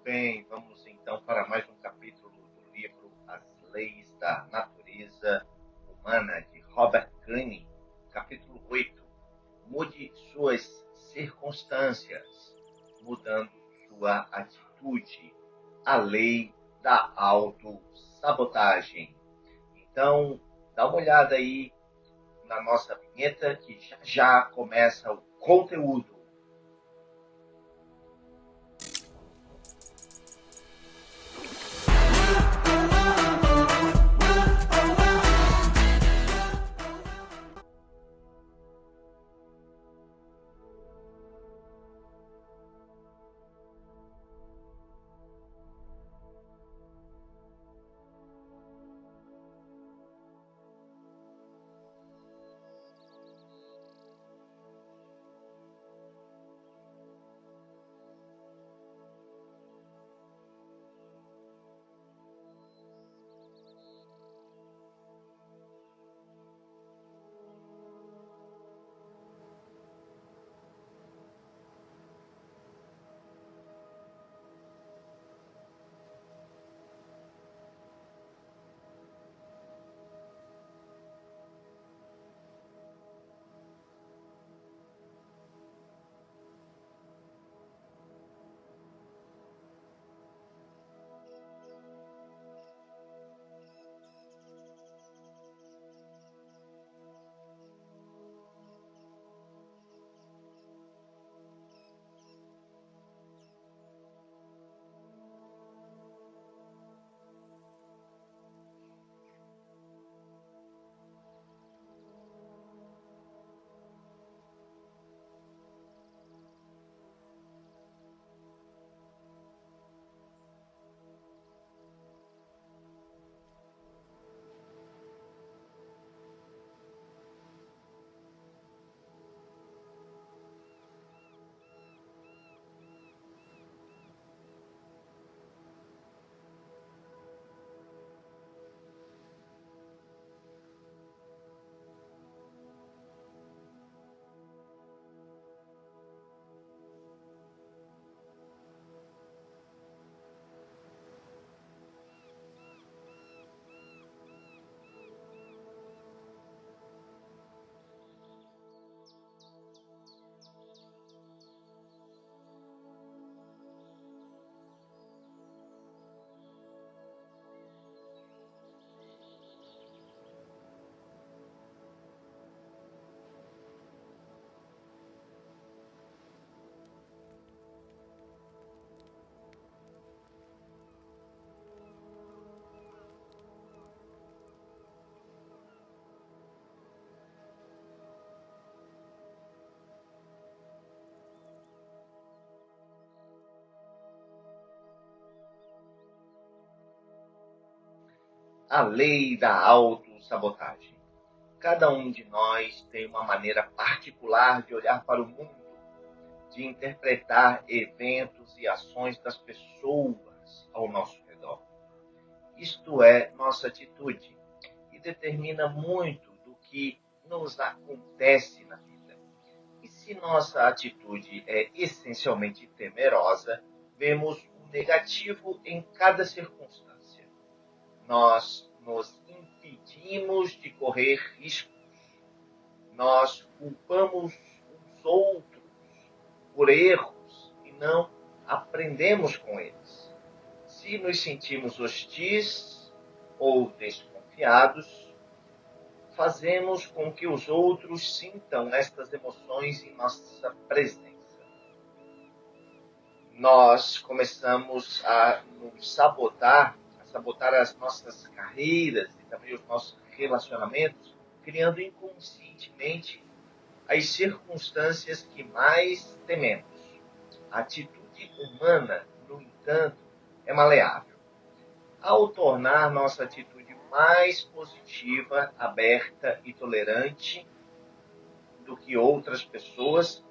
bem, vamos então para mais um capítulo do livro As Leis da Natureza Humana, de Robert Greene, capítulo 8. Mude suas circunstâncias, mudando sua atitude. A lei da autossabotagem. Então, dá uma olhada aí na nossa vinheta que já começa o conteúdo. A lei da autossabotagem. Cada um de nós tem uma maneira particular de olhar para o mundo, de interpretar eventos e ações das pessoas ao nosso redor. Isto é nossa atitude e determina muito do que nos acontece na vida. E se nossa atitude é essencialmente temerosa, vemos o negativo em cada circunstância. Nós nos impedimos de correr riscos. Nós culpamos os outros por erros e não aprendemos com eles. Se nos sentimos hostis ou desconfiados, fazemos com que os outros sintam estas emoções em nossa presença. Nós começamos a nos sabotar as nossas carreiras e também os nossos relacionamentos, criando inconscientemente as circunstâncias que mais tememos. A atitude humana, no entanto, é maleável. Ao tornar nossa atitude mais positiva, aberta e tolerante do que outras pessoas,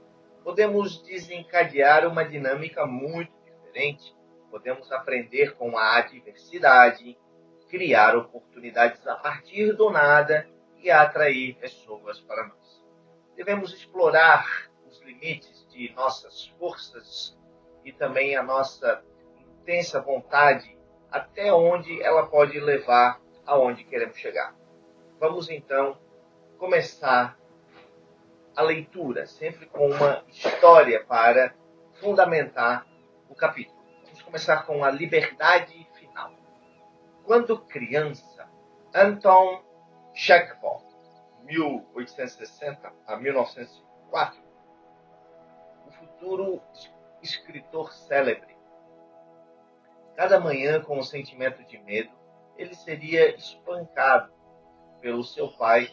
podemos desencadear uma dinâmica muito diferente. Podemos aprender com a adversidade, criar oportunidades a partir do nada e atrair pessoas para nós. Devemos explorar os limites de nossas forças e também a nossa intensa vontade até onde ela pode levar aonde queremos chegar. Vamos então começar a leitura, sempre com uma história para fundamentar o capítulo. Vamos começar com a liberdade final. Quando criança, Anton Chekhov, 1860 a 1904, o futuro escritor célebre, cada manhã com um sentimento de medo, ele seria espancado pelo seu pai,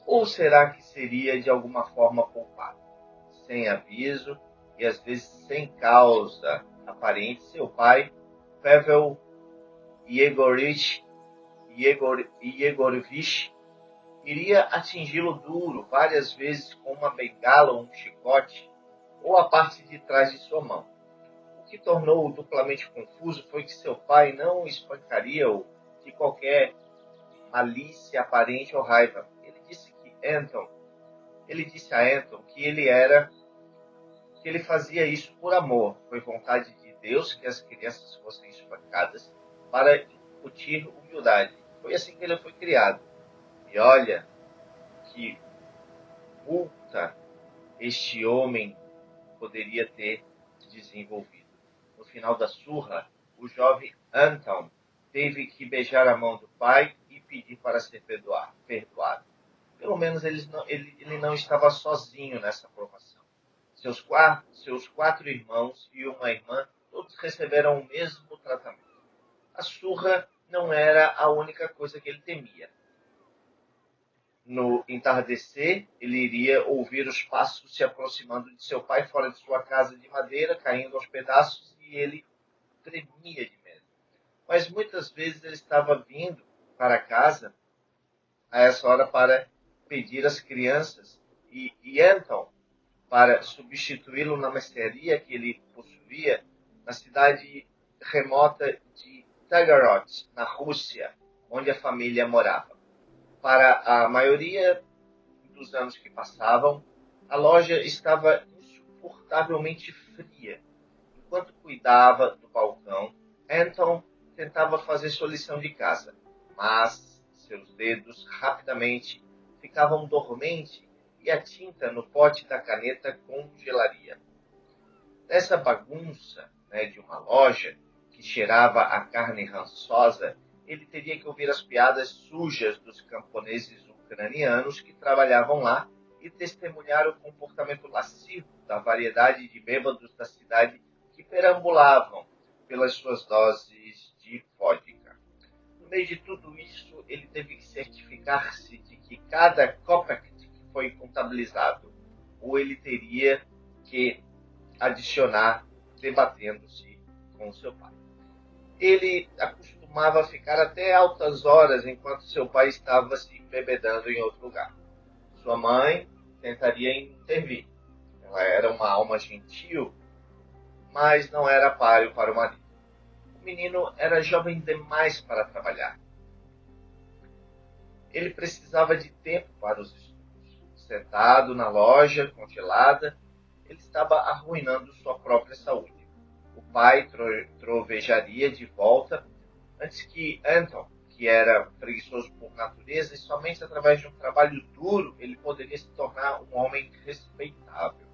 ou será que seria de alguma forma poupado? Sem aviso e às vezes sem causa aparente, seu pai, Pavel Yegorovich, iria atingi-lo duro várias vezes com uma bengala ou um chicote, ou a parte de trás de sua mão. O que tornou-o duplamente confuso foi que seu pai não o espancaria-o de qualquer malícia aparente ou raiva. Ele disse a Anton que ele fazia isso por amor. Foi vontade de Deus que as crianças fossem espancadas para incutir humildade. Foi assim que ele foi criado. E olha que multa este homem poderia ter desenvolvido. No final da surra, o jovem Anton teve que beijar a mão do pai e pedir para ser perdoado. Pelo menos ele não estava sozinho nessa provação. Seus quatro irmãos e uma irmã, todos receberam o mesmo tratamento. A surra não era a única coisa que ele temia. No entardecer, ele iria ouvir os passos se aproximando de seu pai fora de sua casa de madeira, caindo aos pedaços, e ele tremia de medo. Mas muitas vezes ele estava vindo para casa a essa hora para pedir às crianças e então, para substituí-lo na mercearia que ele possuía na cidade remota de Tagarot, na Rússia, onde a família morava. Para a maioria dos anos que passavam, a loja estava insuportavelmente fria. Enquanto cuidava do balcão, Anton tentava fazer sua lição de casa, mas seus dedos rapidamente ficavam dormentes e a tinta no pote da caneta congelaria. Nessa bagunça, de uma loja que cheirava a carne rançosa, ele teria que ouvir as piadas sujas dos camponeses ucranianos que trabalhavam lá e testemunhar o comportamento lascivo da variedade de bêbados da cidade que perambulavam pelas suas doses de vodka. No meio de tudo isso, ele teve que certificar-se de que cada kopeck foi contabilizado, ou ele teria que adicionar debatendo-se com seu pai. Ele costumava ficar até altas horas enquanto seu pai estava se embebedando em outro lugar. Sua mãe tentaria intervir. Ela era uma alma gentil, mas não era páreo para o marido. O menino era jovem demais para trabalhar. Ele precisava de tempo para os estudos. Sentado na loja congelada, ele estava arruinando sua própria saúde. O pai trovejaria de volta antes que Anton, que era preguiçoso por natureza, e somente através de um trabalho duro ele poderia se tornar um homem respeitável.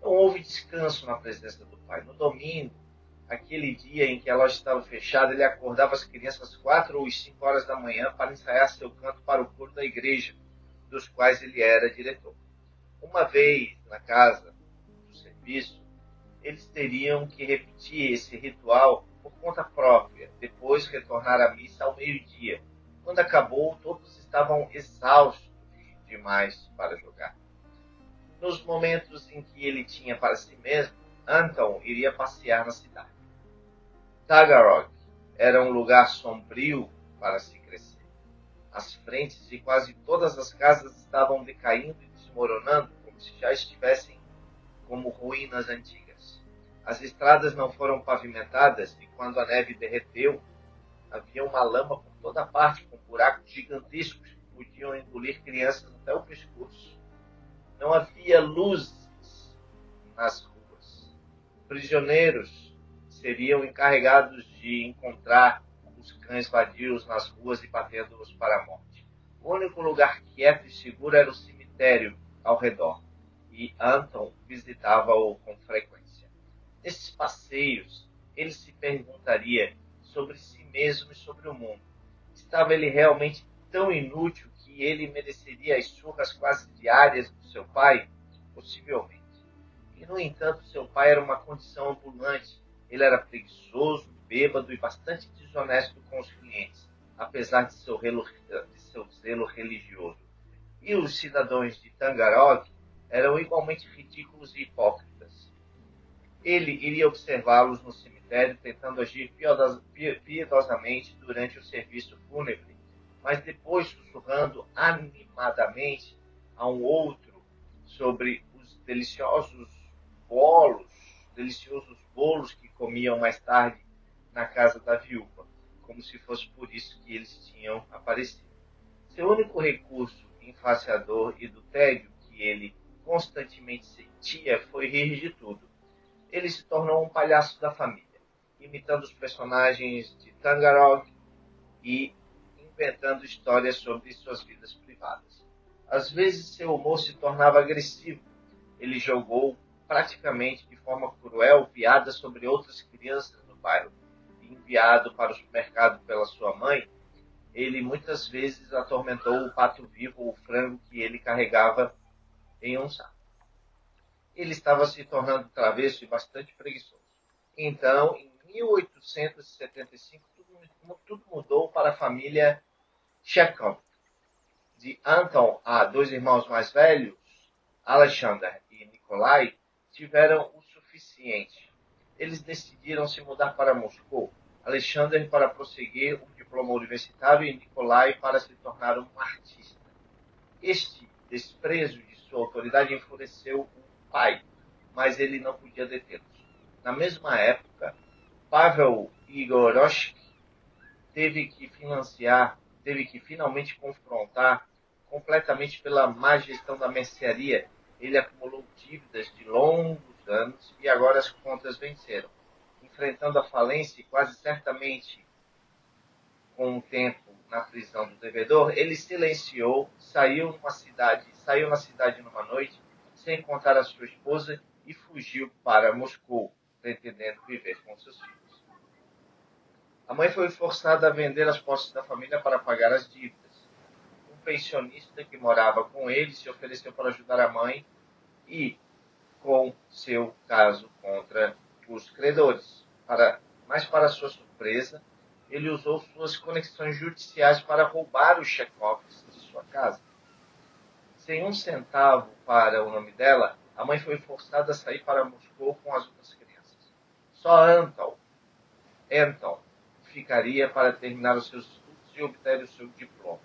Não houve descanso na presença do pai. No domingo, aquele dia em que a loja estava fechada, ele acordava as crianças às 4 ou 5 horas da manhã para ensaiar seu canto para o coro da igreja, dos quais ele era diretor. Uma vez na casa do serviço, eles teriam que repetir esse ritual por conta própria, depois retornar à missa ao meio-dia. Quando acabou, todos estavam exaustos demais para jogar. Nos momentos em que ele tinha para si mesmo, Anton iria passear na cidade. Tagarog era um lugar sombrio para se crescer. As frentes de quase todas as casas estavam decaindo e desmoronando, como se já estivessem como ruínas antigas. As estradas não foram pavimentadas e quando a neve derreteu, havia uma lama por toda parte, com buracos gigantescos que podiam engolir crianças até o pescoço. Não havia luzes nas ruas. Prisioneiros seriam encarregados de encontrar os cães vadios nas ruas e batendo-os para a morte. O único lugar quieto e seguro era o cemitério ao redor, e Anton visitava-o com frequência. Nesses passeios, ele se perguntaria sobre si mesmo e sobre o mundo. Estava ele realmente tão inútil que ele mereceria as surras quase diárias do seu pai? Possivelmente. E, no entanto, seu pai era uma condição ambulante. Ele era preguiçoso, bêbado e bastante desonesto com os clientes, apesar de seu zelo religioso. E os cidadãos de Tangarog eram igualmente ridículos e hipócritas. Ele iria observá-los no cemitério, tentando agir piedosamente durante o serviço fúnebre, mas depois sussurrando animadamente a um outro sobre os deliciosos bolos que comiam mais tarde na casa da viúva, como se fosse por isso que eles tinham aparecido. Seu único recurso enfaciador e do tédio que ele constantemente sentia foi rir de tudo. Ele se tornou um palhaço da família, imitando os personagens de Tangarog e inventando histórias sobre suas vidas privadas. Às vezes seu humor se tornava agressivo. Ele jogou praticamente de forma cruel piadas sobre outras crianças do bairro. Enviado para o supermercado pela sua mãe, ele muitas vezes atormentou o pato vivo ou o frango que ele carregava em um saco. Ele estava se tornando travesso e bastante preguiçoso. Então, em 1875, tudo mudou para a família Chekhov. De Anton a dois irmãos mais velhos, Alexander e Nikolai, tiveram o suficiente. Eles decidiram se mudar para Moscou. Alexander para prosseguir o diploma universitário e Nikolai para se tornar um artista. Este desprezo de sua autoridade enfureceu o pai, mas ele não podia detê-los. Na mesma época, Pavel Igorovsky teve que finalmente confrontar completamente pela má gestão da mercearia. Ele acumulou dívidas de longos anos e agora as contas venceram. Enfrentando a falência e quase certamente com o tempo na prisão do devedor, ele silenciou, saiu na cidade numa noite, sem contar a sua esposa, e fugiu para Moscou, pretendendo viver com seus filhos. A mãe foi forçada a vender as posses da família para pagar as dívidas. Um pensionista que morava com ele se ofereceu para ajudar a mãe e com seu caso contra os credores. Mas, para sua surpresa, ele usou suas conexões judiciais para roubar os Chekhovs de sua casa. Sem um centavo para o nome dela, a mãe foi forçada a sair para Moscou com as outras crianças. Só Anton ficaria para terminar os seus estudos e obter o seu diploma.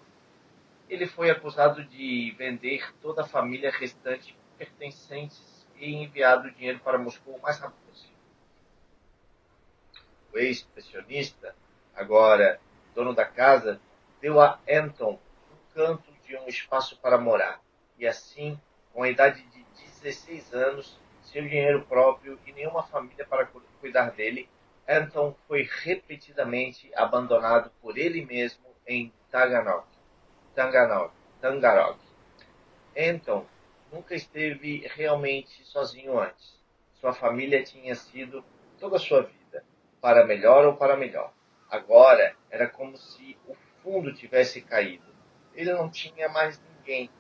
Ele foi acusado de vender toda a família restante pertencentes e enviado dinheiro para Moscou o mais rápido possível. O ex-pensionista, agora dono da casa, deu a Anton um canto de um espaço para morar. E assim, com a idade de 16 anos, seu dinheiro próprio e nenhuma família para cuidar dele, Anton foi repetidamente abandonado por ele mesmo em Taganrog. Anton nunca esteve realmente sozinho antes. Sua família tinha sido toda a sua vida, para melhor ou para melhor. Agora era como se o fundo tivesse caído. Ele não tinha mais ninguém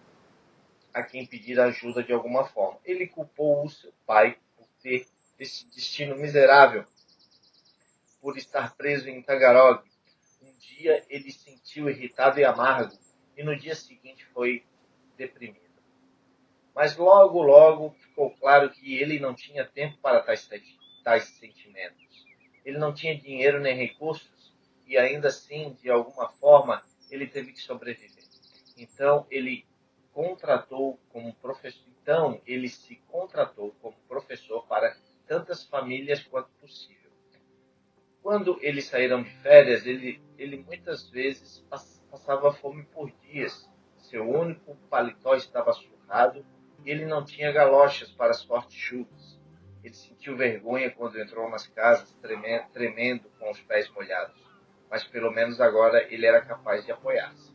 a quem pedir ajuda de alguma forma. Ele culpou o seu pai por ter esse destino miserável, por estar preso em Tagarog. Um dia ele se sentiu irritado e amargo, e no dia seguinte foi deprimido. Mas logo ficou claro que ele não tinha tempo para tais sentimentos. Ele não tinha dinheiro nem recursos, e ainda assim, de alguma forma, ele teve que sobreviver. Então ele se contratou como professor para tantas famílias quanto possível. Quando eles saíram de férias, ele muitas vezes passava fome por dias. Seu único paletó estava surrado e ele não tinha galochas para as fortes chuvas. Ele sentiu vergonha quando entrou nas casas, tremendo com os pés molhados. Mas pelo menos agora ele era capaz de apoiar-se.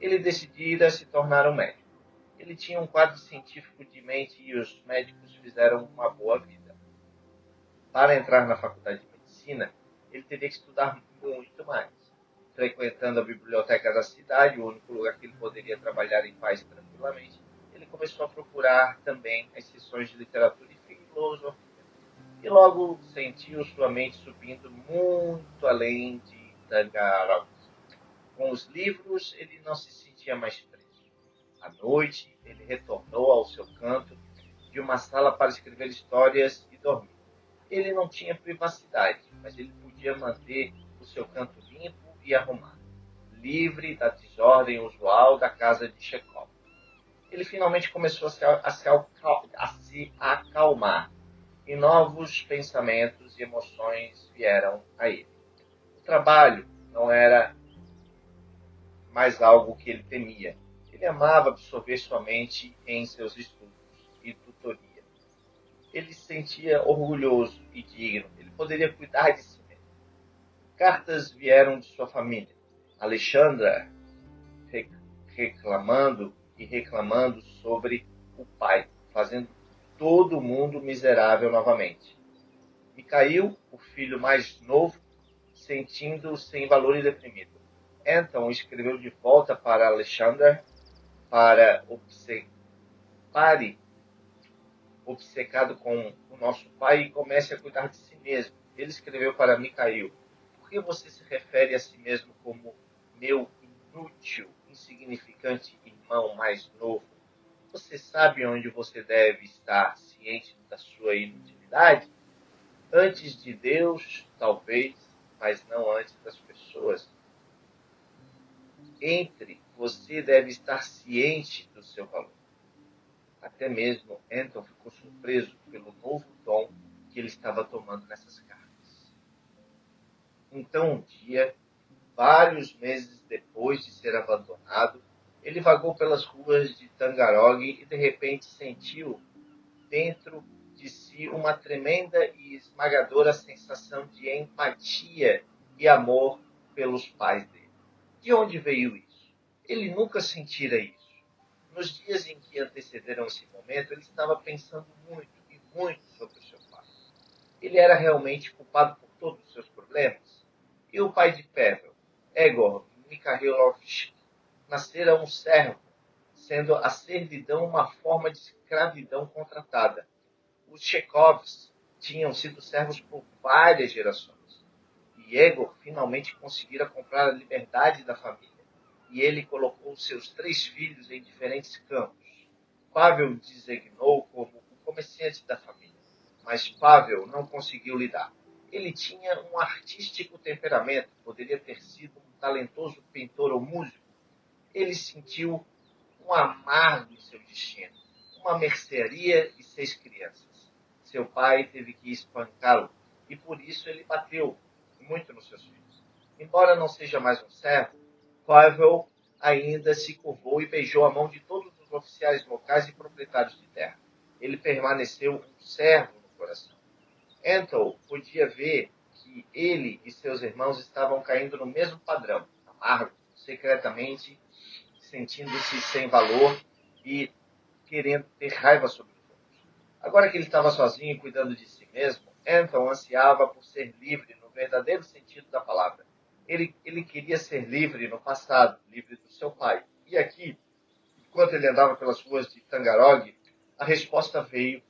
Ele decidira se tornar um médico. Ele tinha um quadro científico de mente e os médicos fizeram uma boa vida. Para entrar na faculdade de medicina, ele teria que estudar muito mais. Frequentando a biblioteca da cidade, o único lugar que ele poderia trabalhar em paz tranquilamente, ele começou a procurar também as sessões de literatura e filosofia. E logo sentiu sua mente subindo muito além de Tangarog. Com os livros, ele não se sentia mais preso. À noite, ele retornou ao seu canto de uma sala para escrever histórias e dormir. Ele não tinha privacidade, mas ele podia manter o seu canto limpo e arrumado, livre da desordem usual da casa de Chekhov. Ele finalmente começou a se acalmar e novos pensamentos e emoções vieram a ele. O trabalho não era mais algo que ele temia. Ele amava absorver sua mente em seus estudos e tutoria. Ele se sentia orgulhoso e digno. Ele poderia cuidar de si mesmo. Cartas vieram de sua família. Alexandra reclamando sobre o pai, fazendo todo mundo miserável novamente. Mikhail, o filho mais novo, sentindo-se sem valor e deprimido. Então escreveu de volta para Alexandra pare obcecado com o nosso pai e comece a cuidar de si mesmo. Ele escreveu para Mikhail: por que você se refere a si mesmo como meu inútil, insignificante irmão mais novo? Você sabe onde você deve estar, ciente da sua inutilidade? Antes de Deus, talvez, mas não antes das pessoas. Você deve estar ciente do seu valor. Até mesmo Anton ficou surpreso pelo novo tom que ele estava tomando nessas cartas. Então, um dia, vários meses depois de ser abandonado, ele vagou pelas ruas de Tangarog e de repente sentiu dentro de si uma tremenda e esmagadora sensação de empatia e amor pelos pais dele. De onde veio isso? Ele nunca sentira isso. Nos dias em que antecederam esse momento, ele estava pensando muito e muito sobre o seu pai. Ele era realmente culpado por todos os seus problemas? E o pai de Pavel, Egor Mikhailovich, nascera um servo, sendo a servidão uma forma de escravidão contratada. Os Chekhovs tinham sido servos por várias gerações. E Egor finalmente conseguira comprar a liberdade da família. E ele colocou seus 3 filhos em diferentes campos. Pavel designou como o comerciante da família, mas Pavel não conseguiu lidar. Ele tinha um artístico temperamento, poderia ter sido um talentoso pintor ou músico. Ele sentiu um amargo em seu destino, uma mercearia e 6 crianças. Seu pai teve que espancá-lo, e por isso ele bateu muito nos seus filhos. Embora não seja mais um servo, Pavel ainda se curvou e beijou a mão de todos os oficiais locais e proprietários de terra. Ele permaneceu um servo no coração. Anton podia ver que ele e seus irmãos estavam caindo no mesmo padrão, amargo, secretamente sentindo-se sem valor e querendo ter raiva sobre os outros. Agora que ele estava sozinho e cuidando de si mesmo, Anton ansiava por ser livre no verdadeiro sentido da palavra. Ele queria ser livre no passado, livre do seu pai. E aqui, enquanto ele andava pelas ruas de Tangarog, a resposta veio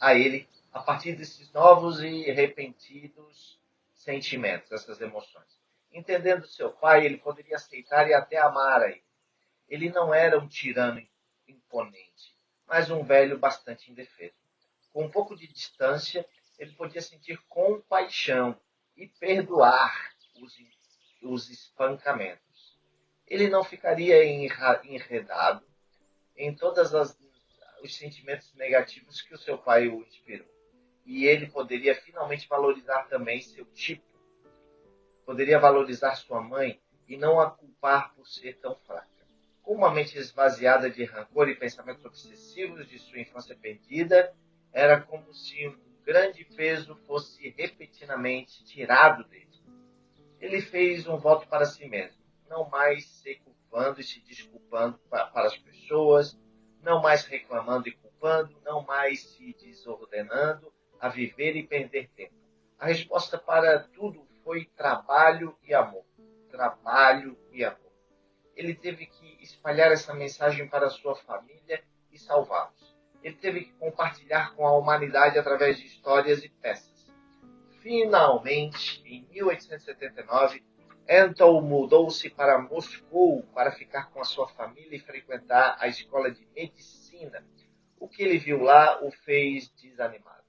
a ele a partir desses novos e repentinos sentimentos, essas emoções. Entendendo seu pai, ele poderia aceitar e até amar a ele. Ele não era um tirano imponente, mas um velho bastante indefeso. Com um pouco de distância, ele podia sentir compaixão e perdoar os espancamentos. Ele não ficaria enredado em todos os sentimentos negativos que o seu pai o inspirou. E ele poderia finalmente valorizar também seu tipo. Poderia valorizar sua mãe e não a culpar por ser tão fraca. Com uma mente esvaziada de rancor e pensamentos obsessivos de sua infância perdida, Era como se um grande peso fosse repentinamente tirado dele. Ele fez um voto para si mesmo, não mais se culpando e se desculpando para as pessoas, não mais reclamando e culpando, não mais se desordenando a viver e perder tempo. A resposta para tudo foi trabalho e amor. Trabalho e amor. Ele teve que espalhar essa mensagem para a sua família e salvá-los. Ele teve que compartilhar com a humanidade através de histórias e peças. Finalmente, em 1879, Anton mudou-se para Moscou para ficar com a sua família e frequentar a escola de medicina. O que ele viu lá o fez desanimado.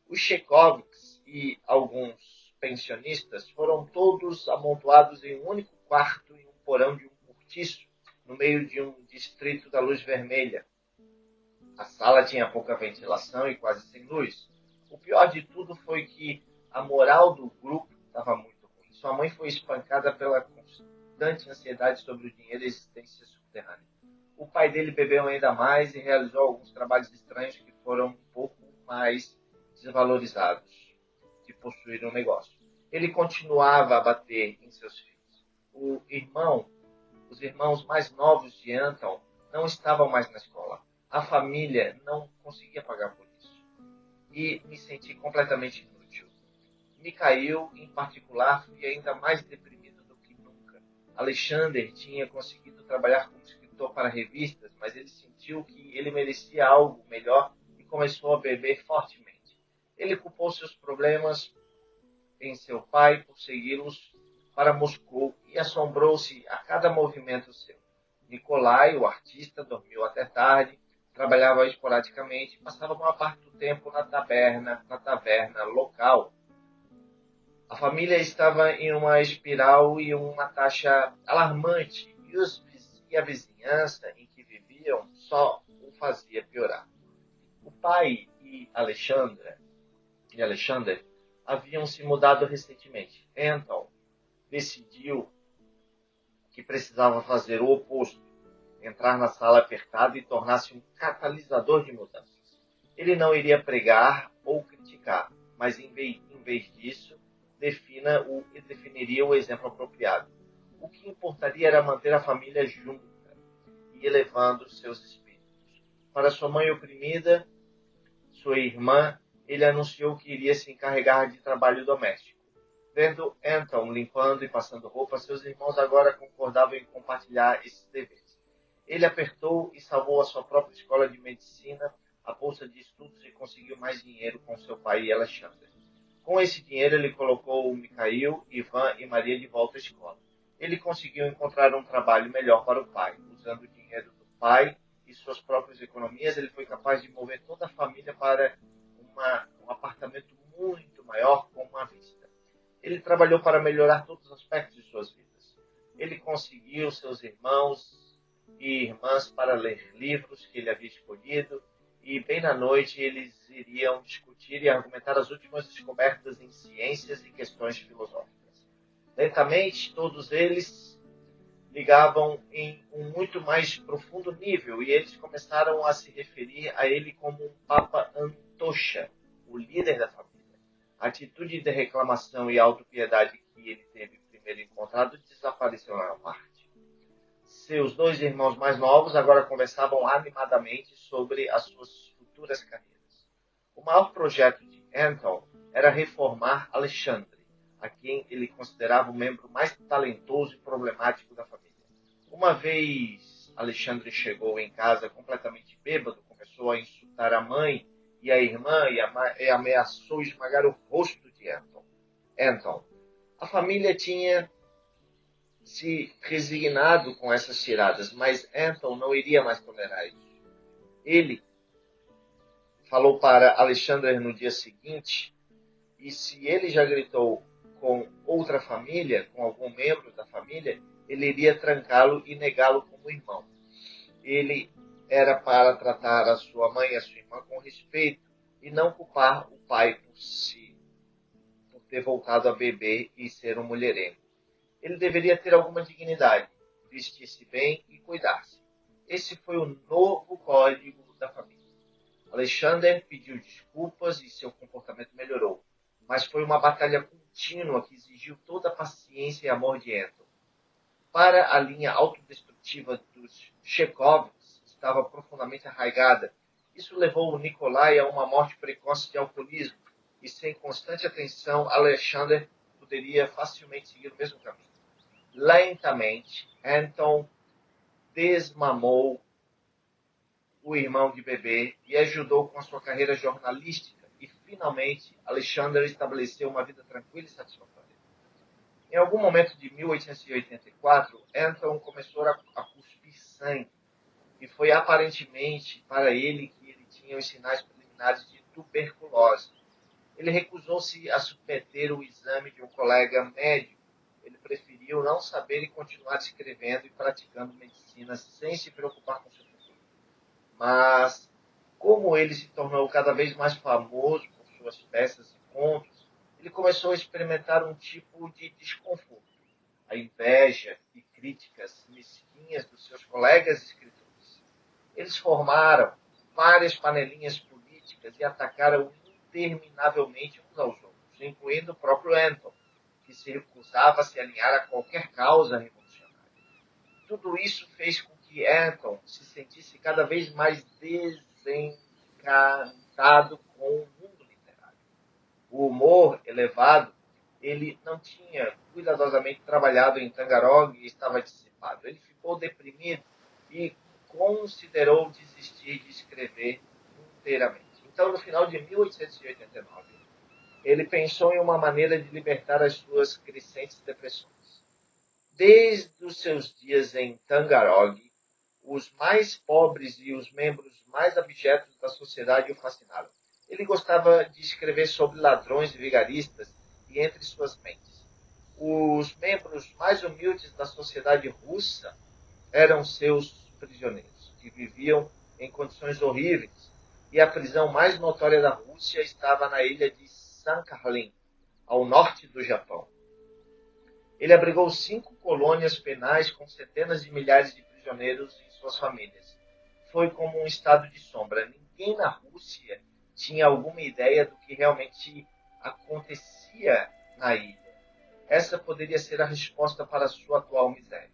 Os Chekhovs e alguns pensionistas foram todos amontoados em um único quarto em um porão de um cortiço, no meio de um distrito da luz vermelha. A sala tinha pouca ventilação e quase sem luz. O pior de tudo foi que a moral do grupo estava muito ruim. Sua mãe foi espancada pela constante ansiedade sobre o dinheiro e a existência subterrânea. O pai dele bebeu ainda mais e realizou alguns trabalhos estranhos que foram um pouco mais desvalorizados de possuir um negócio. Ele continuava a bater em seus filhos. Os irmãos mais novos de Anton não estavam mais na escola. A família não conseguia pagar por isso. E me senti completamente inútil. Mikhail, em particular, foi ainda mais deprimido do que nunca. Alexander tinha conseguido trabalhar como escritor para revistas, mas ele sentiu que ele merecia algo melhor e começou a beber fortemente. Ele culpou seus problemas em seu pai por segui-los para Moscou e assombrou-se a cada movimento seu. Nikolai, o artista, dormiu até tarde, trabalhava esporadicamente e passava uma parte do tempo na taverna local. A família estava em uma espiral e uma taxa alarmante, e a vizinhança em que viviam só o fazia piorar. O pai e Alexander haviam se mudado recentemente. Anton decidiu que precisava fazer o oposto, entrar na sala apertada e tornar-se um catalisador de mudanças. Ele não iria pregar ou criticar, mas em vez disso, definiria o exemplo apropriado. O que importaria era manter a família junta e elevando seus espíritos. Para sua mãe oprimida, sua irmã, ele anunciou que iria se encarregar de trabalho doméstico. Vendo Anton limpando e passando roupa, seus irmãos agora concordavam em compartilhar esses deveres. Ele apertou e salvou a sua própria escola de medicina, a bolsa de estudos e conseguiu mais dinheiro com seu pai e Alexander. Com esse dinheiro, ele colocou Mikhail, Ivan e Maria de volta à escola. Ele conseguiu encontrar um trabalho melhor para o pai. Usando o dinheiro do pai e suas próprias economias, ele foi capaz de mover toda a família para um apartamento muito maior com uma vista. Ele trabalhou para melhorar todos os aspectos de suas vidas. Ele conseguiu seus irmãos e irmãs para ler livros que ele havia escolhido, e bem na noite eles iriam discutir e argumentar as últimas descobertas em ciências e questões filosóficas. Lentamente, todos eles ligavam em um muito mais profundo nível, e eles começaram a se referir a ele como um Papa Antosha, o líder da família. A atitude de reclamação e autopiedade que ele teve primeiro encontrado desapareceu na parte. Seus dois irmãos mais novos agora conversavam animadamente sobre as suas futuras carreiras. O maior projeto de Anton era reformar Alexandre, a quem ele considerava o membro mais talentoso e problemático da família. Uma vez Alexandre chegou em casa completamente bêbado, começou a insultar a mãe e a irmã e ameaçou esmagar o rosto de Anton. A família tinha se resignado com essas tiradas, mas Anton não iria mais tolerar isso. Ele falou para Alexander no dia seguinte, e se ele já gritou com outra família, com algum membro da família, ele iria trancá-lo e negá-lo como irmão. Ele era para tratar a sua mãe e a sua irmã com respeito e não culpar o pai por ter voltado a beber e ser um mulherengo. Ele deveria ter alguma dignidade, vestir-se bem e cuidar-se. Esse foi o novo código da família. Alexander pediu desculpas e seu comportamento melhorou, mas foi uma batalha contínua que exigiu toda a paciência e amor de Anton. Para a linha autodestrutiva dos Chekhovs estava profundamente arraigada. Isso levou o Nikolai a uma morte precoce de alcoolismo, e sem constante atenção, Alexander poderia facilmente seguir o mesmo caminho. Lentamente, Anton desmamou o irmão de bebê e ajudou com a sua carreira jornalística, e finalmente Alexander estabeleceu uma vida tranquila e satisfatória. Em algum momento de 1884, Anton começou a cuspir sangue, e foi aparentemente para ele que ele tinha os sinais preliminares de tuberculose. Ele recusou-se a submeter o exame de um colega médico. Ele preferiu não saber e continuar escrevendo e praticando medicina sem se preocupar com seu futuro. Mas, como ele se tornou cada vez mais famoso por suas peças e contos, ele começou a experimentar um tipo de desconforto, a inveja e críticas mesquinhas dos seus colegas escritores. Eles formaram várias panelinhas políticas e atacaram interminavelmente uns aos outros, incluindo o próprio Anton, que se recusava a se alinhar a qualquer causa revolucionária. Tudo isso fez com que Anton se sentisse cada vez mais desencantado com o mundo literário. O humor elevado, ele não tinha cuidadosamente trabalhado em Tagarrog e estava dissipado. Ele ficou deprimido e considerou desistir de escrever inteiramente. Então, no final de 1889, ele pensou em uma maneira de libertar as suas crescentes depressões. Desde os seus dias em Tagarrog, os mais pobres e os membros mais abjetos da sociedade o fascinaram. Ele gostava de escrever sobre ladrões e vigaristas e entre suas mentes. Os membros mais humildes da sociedade russa eram seus prisioneiros, que viviam em condições horríveis, e a prisão mais notória da Rússia estava na ilha de Sakhalin, ao norte do Japão. Ele abrigou 5 colônias penais com centenas de milhares de prisioneiros e suas famílias. Foi como um estado de sombra. Ninguém na Rússia tinha alguma ideia do que realmente acontecia na ilha. Essa poderia ser a resposta para a sua atual miséria.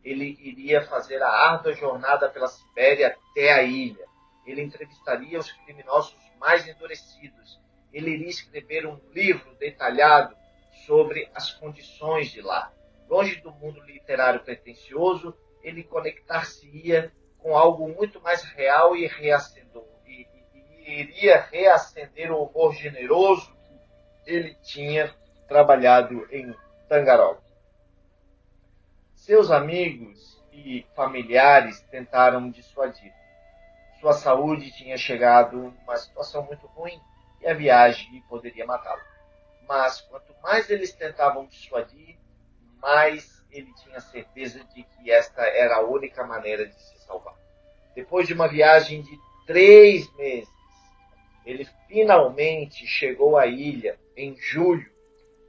Ele iria fazer a árdua jornada pela Sibéria até a ilha. Ele entrevistaria os criminosos mais endurecidos. Ele iria escrever um livro detalhado sobre as condições de lá. Longe do mundo literário pretensioso, ele conectar-se-ia com algo muito mais real e reacendedor. E iria reacender o humor generoso que ele tinha trabalhado em Tagarrog. Seus amigos e familiares tentaram dissuadir. Sua saúde tinha chegado a uma situação muito ruim e a viagem poderia matá-lo. Mas quanto mais eles tentavam dissuadir, mais ele tinha certeza de que esta era a única maneira de se salvar. Depois de uma viagem de 3 meses, ele finalmente chegou à ilha em julho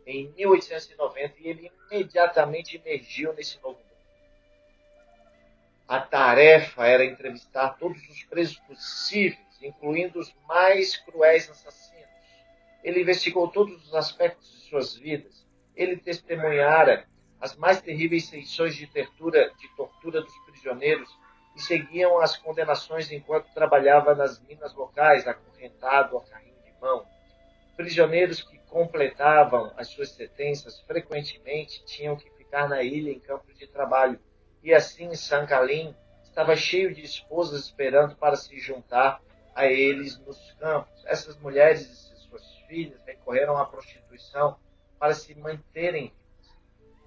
em 1890 e ele imediatamente emergiu nesse novo mundo. A tarefa era entrevistar todos os presos possíveis, incluindo os mais cruéis assassinos. Ele investigou todos os aspectos de suas vidas. Ele testemunhara as mais terríveis sessões de tortura dos prisioneiros e seguiam as condenações enquanto trabalhava nas minas locais, acorrentado a carrinho de mão. Prisioneiros que completavam as suas sentenças frequentemente tinham que ficar na ilha em campos de trabalho, e assim Sakhalin estava cheio de esposas esperando para se juntar a eles nos campos. Essas mulheres e suas filhas recorreram à prostituição para se manterem vivas.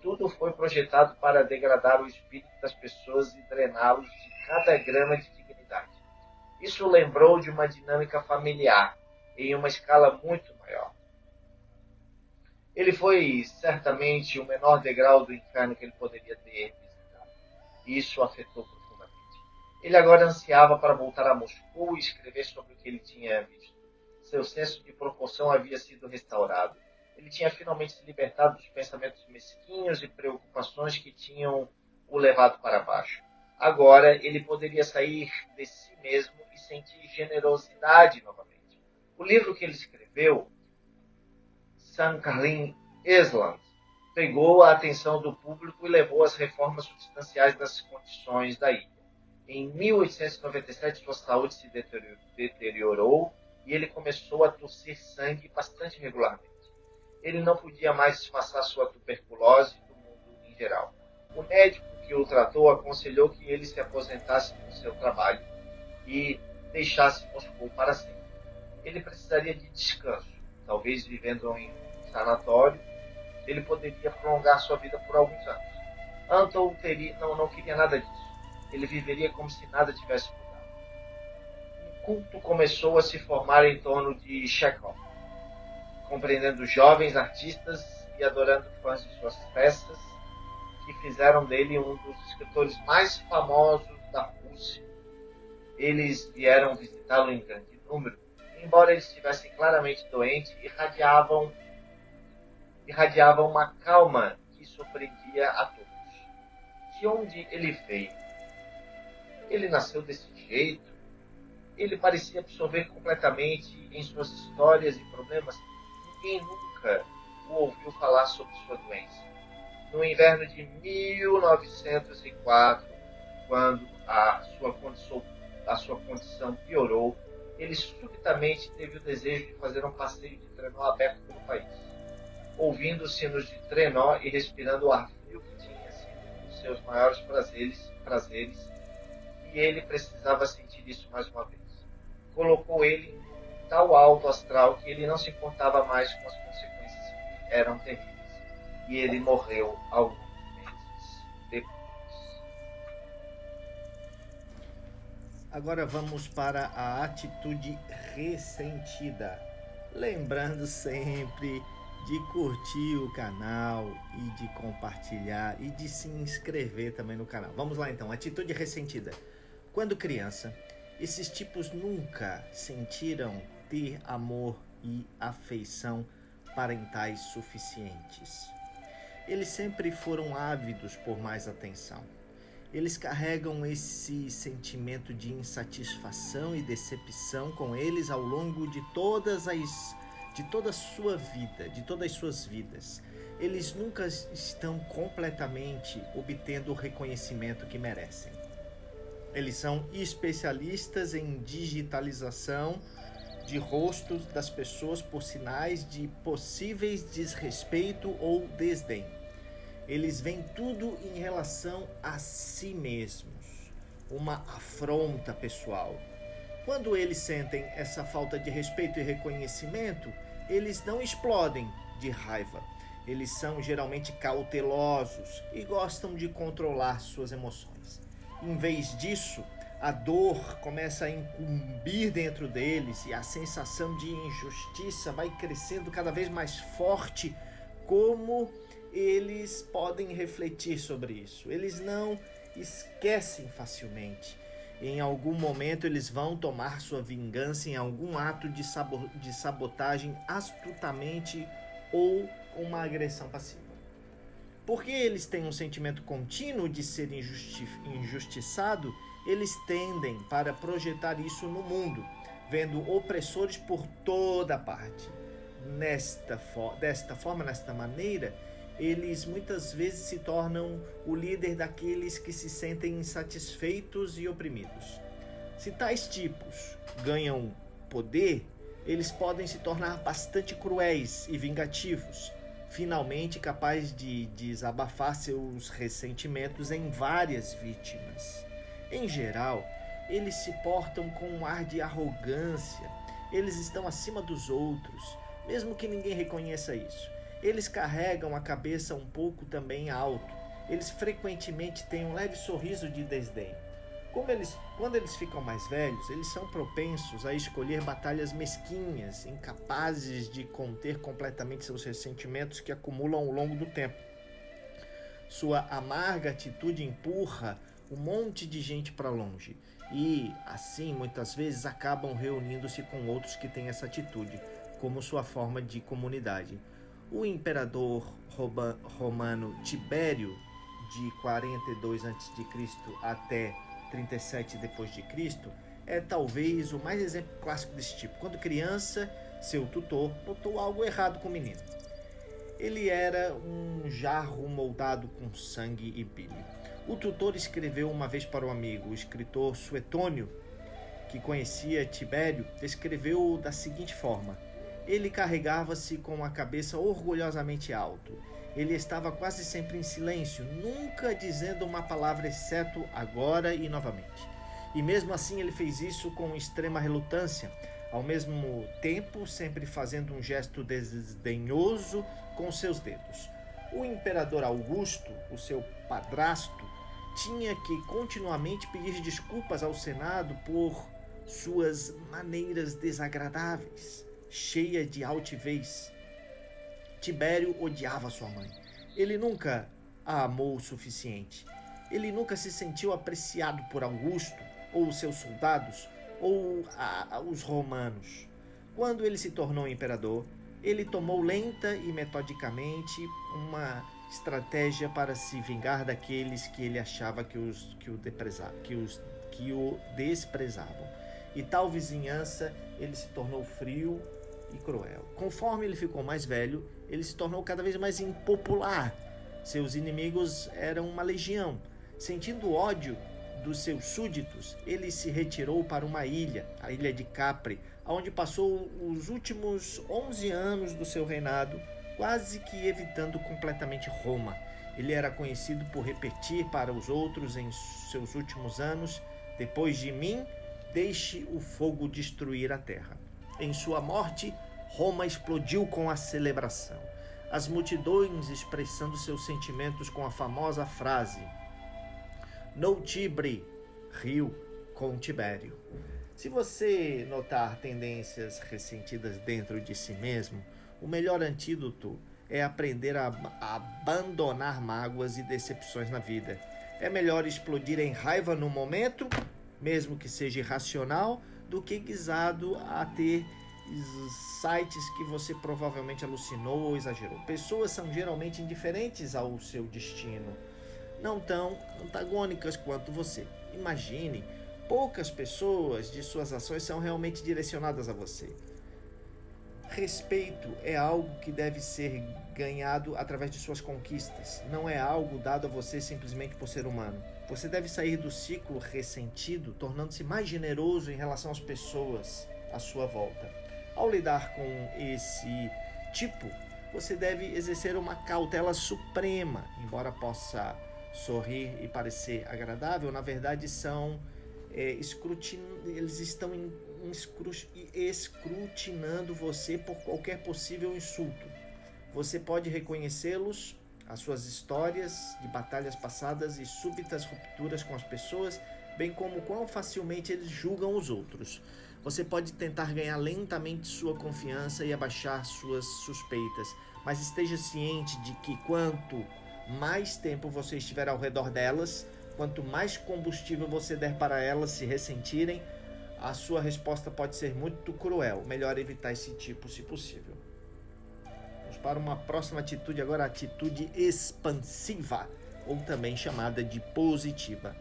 Tudo foi projetado para degradar o espírito das pessoas e drená-los de cada grama de dignidade. Isso lembrou de uma dinâmica familiar, em uma escala muito maior. Ele foi certamente o menor degrau do inferno que ele poderia ter visitado. Isso o afetou profundamente. Ele agora ansiava para voltar a Moscou e escrever sobre o que ele tinha visto. Seu senso de proporção havia sido restaurado. Ele tinha finalmente se libertado dos pensamentos mesquinhos e preocupações que tinham o levado para baixo. Agora ele poderia sair de si mesmo e sentir generosidade novamente. O livro que ele escreveu, Sankarin Island, pegou a atenção do público e levou às reformas substanciais das condições da ilha. Em 1897, sua saúde se deteriorou e ele começou a tossir sangue bastante regularmente. Ele não podia mais disfarçar sua tuberculose do mundo em geral. O médico que o tratou aconselhou que ele se aposentasse do seu trabalho e deixasse Moscou para sempre. Ele precisaria de descanso, talvez vivendo em um sanatório. Ele poderia prolongar sua vida por alguns anos. Anton não queria nada disso. Ele viveria como se nada tivesse mudado. Um culto começou a se formar em torno de Chekhov, compreendendo jovens artistas e adorando fãs de suas peças, que fizeram dele um dos escritores mais famosos da Rússia. Eles vieram visitá-lo em grande número, embora eles estivessem claramente doentes, irradiavam uma calma que surpreendia a todos. De onde ele veio? Ele nasceu desse jeito? Ele parecia absorver completamente em suas histórias e problemas. Ninguém nunca o ouviu falar sobre sua doença. No inverno de 1904, quando a sua condição piorou, ele subitamente teve o desejo de fazer um passeio de trenó aberto pelo país, ouvindo os sinos de trenó e respirando o ar frio que tinha sido um dos seus maiores prazeres, e ele precisava sentir isso mais uma vez. Colocou ele em tal alto astral que ele não se importava mais com as consequências que eram terríveis, e ele morreu alguns meses depois. Agora vamos para a atitude ressentida. Lembrando sempre de curtir o canal e de compartilhar e de se inscrever também no canal. Vamos lá então, atitude ressentida. Quando criança, esses tipos nunca sentiram ter amor e afeição parentais suficientes. Eles sempre foram ávidos por mais atenção. Eles carregam esse sentimento de insatisfação e decepção com eles ao longo de toda a sua vida, de todas as suas vidas. Eles nunca estão completamente obtendo o reconhecimento que merecem. Eles são especialistas em digitalização de rostos das pessoas por sinais de possíveis desrespeito ou desdém. Eles veem tudo em relação a si mesmos, uma afronta pessoal. Quando eles sentem essa falta de respeito e reconhecimento, eles não explodem de raiva. Eles são geralmente cautelosos e gostam de controlar suas emoções. Em vez disso, a dor começa a incumbir dentro deles e a sensação de injustiça vai crescendo cada vez mais forte. Como eles podem refletir sobre isso? Eles não esquecem facilmente. Em algum momento eles vão tomar sua vingança em algum ato de sabotagem astutamente ou uma agressão passiva. Porque eles têm um sentimento contínuo de ser injustiçado, eles tendem para projetar isso no mundo, vendo opressores por toda parte. Desta maneira, eles muitas vezes se tornam o líder daqueles que se sentem insatisfeitos e oprimidos. Se tais tipos ganham poder, eles podem se tornar bastante cruéis e vingativos, finalmente capazes de desabafar seus ressentimentos em várias vítimas. Em geral, eles se portam com um ar de arrogância, eles estão acima dos outros, mesmo que ninguém reconheça isso. Eles carregam a cabeça um pouco também alto. Eles frequentemente têm um leve sorriso de desdém. Quando eles ficam mais velhos, eles são propensos a escolher batalhas mesquinhas, incapazes de conter completamente seus ressentimentos que acumulam ao longo do tempo. Sua amarga atitude empurra um monte de gente para longe e, assim, muitas vezes acabam reunindo-se com outros que têm essa atitude, como sua forma de comunidade. O imperador romano Tibério de 42 a.C. até 37 depois de Cristo, é talvez o mais exemplo clássico desse tipo. Quando criança, seu tutor notou algo errado com o menino. Ele era um jarro moldado com sangue e bile. O tutor escreveu uma vez para um amigo, o escritor Suetônio, que conhecia Tibério, descreveu da seguinte forma: ele carregava-se com a cabeça orgulhosamente alto. Ele estava quase sempre em silêncio, nunca dizendo uma palavra exceto agora e novamente. E mesmo assim ele fez isso com extrema relutância, ao mesmo tempo sempre fazendo um gesto desdenhoso com seus dedos. O imperador Augusto, o seu padrasto, tinha que continuamente pedir desculpas ao Senado por suas maneiras desagradáveis, cheia de altivez. Tibério odiava sua mãe. Ele nunca a amou o suficiente. Ele nunca se sentiu apreciado por Augusto, ou seus soldados, ou os romanos. Quando ele se tornou imperador, ele tomou lenta e metodicamente uma estratégia para se vingar daqueles que ele achava que o desprezavam. E tal vizinhança ele se tornou frio e cruel. Conforme ele ficou mais velho, ele se tornou cada vez mais impopular. Seus inimigos eram uma legião. Sentindo ódio dos seus súditos, ele se retirou para uma ilha, a ilha de Capri, onde passou os últimos 11 anos do seu reinado, quase que evitando completamente Roma. Ele era conhecido por repetir para os outros em seus últimos anos: depois de mim, deixe o fogo destruir a terra. Em sua morte, Roma explodiu com a celebração. As multidões expressando seus sentimentos com a famosa frase: No Tibre, rio com Tibério. Se você notar tendências ressentidas dentro de si mesmo, o melhor antídoto é aprender a abandonar mágoas e decepções na vida. É melhor explodir em raiva no momento, mesmo que seja irracional, do que guisado a ter sites que você provavelmente alucinou ou exagerou. Pessoas são geralmente indiferentes ao seu destino, não tão antagônicas quanto você. Imagine, poucas pessoas de suas ações são realmente direcionadas a você. Respeito é algo que deve ser ganhado através de suas conquistas, não é algo dado a você simplesmente por ser humano. Você deve sair do ciclo ressentido, tornando-se mais generoso em relação às pessoas à sua volta. Ao lidar com esse tipo, você deve exercer uma cautela suprema. Embora possa sorrir e parecer agradável, na verdade eles estão escrutinando você por qualquer possível insulto. Você pode reconhecê-los, as suas histórias de batalhas passadas e súbitas rupturas com as pessoas, bem como quão facilmente eles julgam os outros. Você pode tentar ganhar lentamente sua confiança e abaixar suas suspeitas, mas esteja ciente de que quanto mais tempo você estiver ao redor delas, quanto mais combustível você der para elas se ressentirem, a sua resposta pode ser muito cruel. Melhor evitar esse tipo se possível. Vamos para uma próxima atitude agora, a atitude expansiva, ou também chamada de positiva.